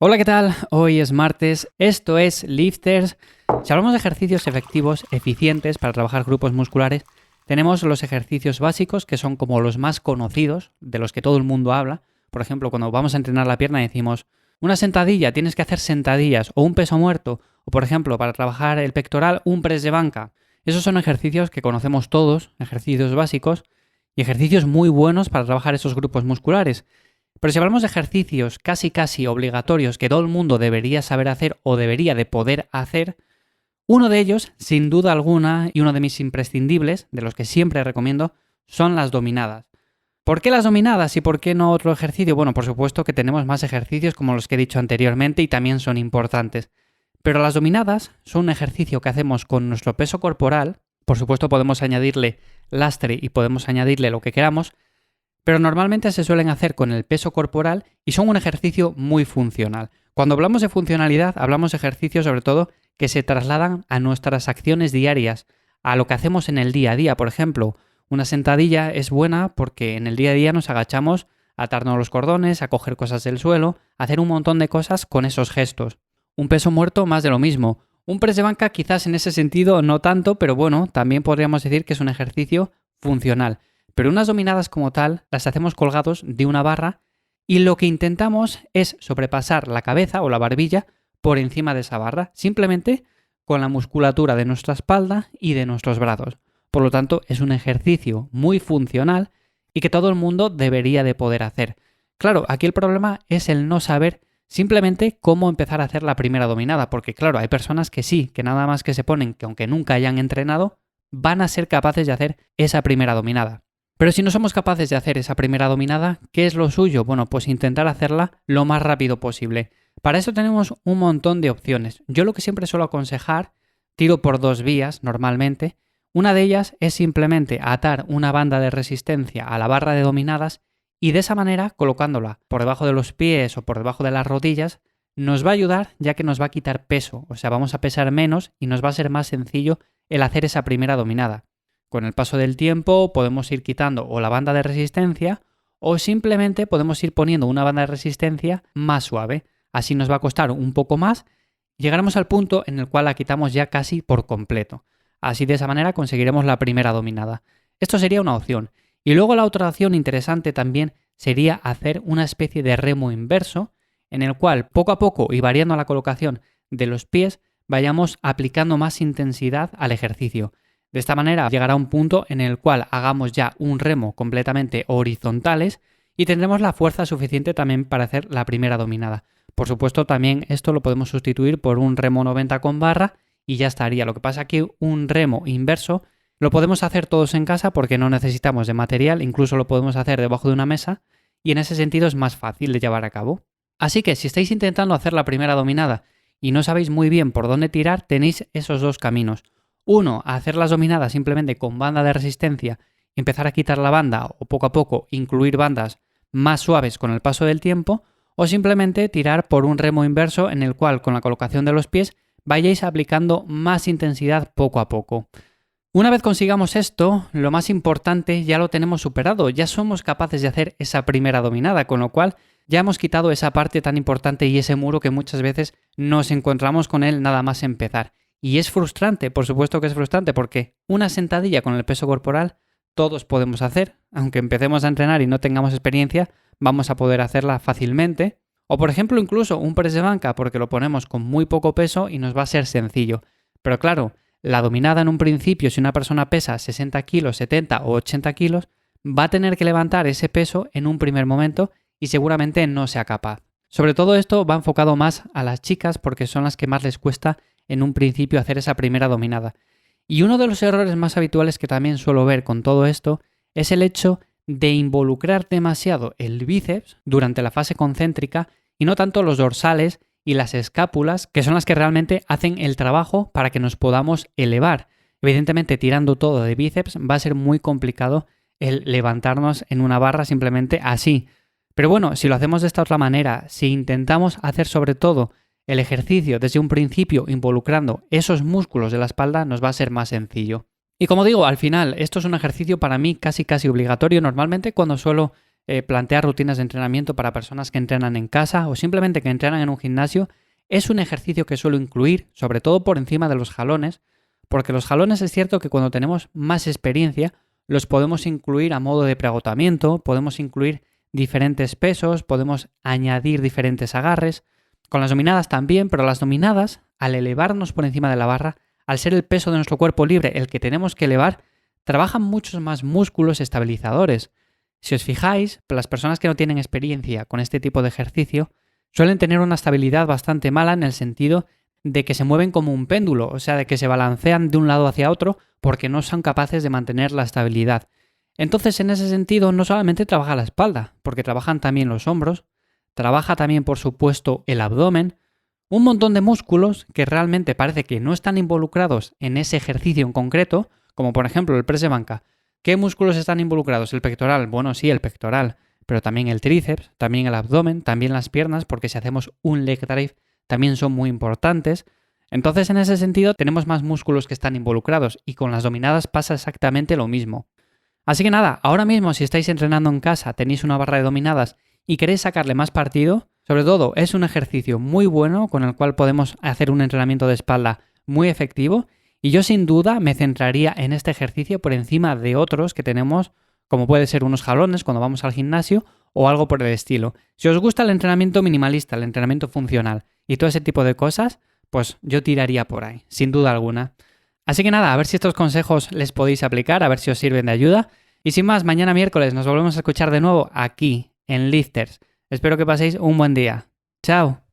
Hola, ¿qué tal? Hoy es martes, esto es Lifters. Si hablamos de ejercicios efectivos, eficientes para trabajar grupos musculares, tenemos los ejercicios básicos que son como los más conocidos, de los que todo el mundo habla. Por ejemplo, cuando vamos a entrenar la pierna decimos, una sentadilla, tienes que hacer sentadillas o un peso muerto, o por ejemplo, para trabajar el pectoral, un press de banca. Esos son ejercicios que conocemos todos, ejercicios básicos y ejercicios muy buenos para trabajar esos grupos musculares. Pero si hablamos de ejercicios casi obligatorios que todo el mundo debería saber hacer o debería de poder hacer, uno de ellos, sin duda alguna, y uno de mis imprescindibles, de los que siempre recomiendo, son las dominadas. ¿Por qué las dominadas y por qué no otro ejercicio? Bueno, por supuesto que tenemos más ejercicios como los que he dicho anteriormente y también son importantes. Pero las dominadas son un ejercicio que hacemos con nuestro peso corporal. Por supuesto podemos añadirle lastre y podemos añadirle lo que queramos, pero normalmente se suelen hacer con el peso corporal y son un ejercicio muy funcional. Cuando hablamos de funcionalidad, hablamos de ejercicios sobre todo que se trasladan a nuestras acciones diarias, a lo que hacemos en el día a día. Por ejemplo, una sentadilla es buena porque en el día a día nos agachamos a atarnos los cordones, a coger cosas del suelo, a hacer un montón de cosas con esos gestos. Un peso muerto, más de lo mismo. Un press de banca quizás en ese sentido no tanto, pero bueno, también podríamos decir que es un ejercicio funcional. Pero unas dominadas como tal las hacemos colgados de una barra y lo que intentamos es sobrepasar la cabeza o la barbilla por encima de esa barra, simplemente con la musculatura de nuestra espalda y de nuestros brazos. Por lo tanto, es un ejercicio muy funcional y que todo el mundo debería de poder hacer. Claro, aquí el problema es el no saber simplemente cómo empezar a hacer la primera dominada, porque claro, hay personas que sí, que nada más que se ponen que aunque nunca hayan entrenado, van a ser capaces de hacer esa primera dominada. Pero si no somos capaces de hacer esa primera dominada, ¿qué es lo suyo? Bueno, pues intentar hacerla lo más rápido posible. Para eso tenemos un montón de opciones. Yo lo que siempre suelo aconsejar, tiro por dos vías normalmente. Una de ellas es simplemente atar una banda de resistencia a la barra de dominadas y de esa manera, colocándola por debajo de los pies o por debajo de las rodillas, nos va a ayudar ya que nos va a quitar peso. O sea, vamos a pesar menos y nos va a ser más sencillo el hacer esa primera dominada. Con el paso del tiempo podemos ir quitando o la banda de resistencia o simplemente podemos ir poniendo una banda de resistencia más suave. Así nos va a costar un poco más. Llegaremos al punto en el cual la quitamos ya casi por completo. Así de esa manera conseguiremos la primera dominada. Esto sería una opción. Y luego la otra opción interesante también sería hacer una especie de remo inverso en el cual poco a poco y variando la colocación de los pies vayamos aplicando más intensidad al ejercicio. De esta manera llegará un punto en el cual hagamos ya un remo completamente horizontales y tendremos la fuerza suficiente también para hacer la primera dominada. Por supuesto, también esto lo podemos sustituir por un remo 90 con barra y ya estaría. Lo que pasa es que un remo inverso lo podemos hacer todos en casa porque no necesitamos de material, incluso lo podemos hacer debajo de una mesa y en ese sentido es más fácil de llevar a cabo. Así que si estáis intentando hacer la primera dominada y no sabéis muy bien por dónde tirar, tenéis esos dos caminos. Uno, hacer las dominadas simplemente con banda de resistencia, empezar a quitar la banda o poco a poco incluir bandas más suaves con el paso del tiempo, o simplemente tirar por un remo inverso en el cual con la colocación de los pies vayáis aplicando más intensidad poco a poco. Una vez consigamos esto, lo más importante ya lo tenemos superado, ya somos capaces de hacer esa primera dominada, con lo cual ya hemos quitado esa parte tan importante y ese muro que muchas veces nos encontramos con él nada más empezar. Y es frustrante, por supuesto que es frustrante, porque una sentadilla con el peso corporal todos podemos hacer, aunque empecemos a entrenar y no tengamos experiencia, vamos a poder hacerla fácilmente. O por ejemplo incluso un press de banca porque lo ponemos con muy poco peso y nos va a ser sencillo. Pero claro, la dominada en un principio, si una persona pesa 60 kilos, 70 o 80 kilos, va a tener que levantar ese peso en un primer momento y seguramente no sea capaz. Sobre todo esto va enfocado más a las chicas porque son las que más les cuesta en un principio hacer esa primera dominada. Y uno de los errores más habituales que también suelo ver con todo esto es el hecho de involucrar demasiado el bíceps durante la fase concéntrica y no tanto los dorsales y las escápulas, que son las que realmente hacen el trabajo para que nos podamos elevar. Evidentemente, tirando todo de bíceps va a ser muy complicado el levantarnos en una barra simplemente así. Pero bueno, si lo hacemos de esta otra manera, si intentamos hacer sobre todo el ejercicio desde un principio involucrando esos músculos de la espalda, nos va a ser más sencillo. Y como digo, al final, esto es un ejercicio para mí casi obligatorio. Normalmente cuando suelo plantear rutinas de entrenamiento para personas que entrenan en casa o simplemente que entrenan en un gimnasio, es un ejercicio que suelo incluir, sobre todo por encima de los jalones, porque los jalones es cierto que cuando tenemos más experiencia los podemos incluir a modo de preagotamiento, podemos incluir diferentes pesos, podemos añadir diferentes agarres. Con las dominadas también, pero las dominadas, al elevarnos por encima de la barra, al ser el peso de nuestro cuerpo libre el que tenemos que elevar, trabajan muchos más músculos estabilizadores. Si os fijáis, las personas que no tienen experiencia con este tipo de ejercicio suelen tener una estabilidad bastante mala en el sentido de que se mueven como un péndulo, o sea, de que se balancean de un lado hacia otro porque no son capaces de mantener la estabilidad. Entonces, en ese sentido, no solamente trabaja la espalda, porque trabajan también los hombros, trabaja también, por supuesto, el abdomen, un montón de músculos que realmente parece que no están involucrados en ese ejercicio en concreto, como por ejemplo el press de banca. ¿Qué músculos están involucrados? ¿El pectoral? Bueno, sí, el pectoral, pero también el tríceps, también el abdomen, también las piernas, porque si hacemos un leg drive también son muy importantes. Entonces, en ese sentido, tenemos más músculos que están involucrados y con las dominadas pasa exactamente lo mismo. Así que nada, ahora mismo si estáis entrenando en casa, tenéis una barra de dominadas y queréis sacarle más partido, sobre todo es un ejercicio muy bueno con el cual podemos hacer un entrenamiento de espalda muy efectivo y yo sin duda me centraría en este ejercicio por encima de otros que tenemos, como puede ser unos jalones cuando vamos al gimnasio o algo por el estilo. Si os gusta el entrenamiento minimalista, el entrenamiento funcional y todo ese tipo de cosas, pues yo tiraría por ahí, sin duda alguna. Así que nada, a ver si estos consejos les podéis aplicar, a ver si os sirven de ayuda. Y sin más, mañana miércoles nos volvemos a escuchar de nuevo aquí, en Lifters. Espero que paséis un buen día. ¡Chao!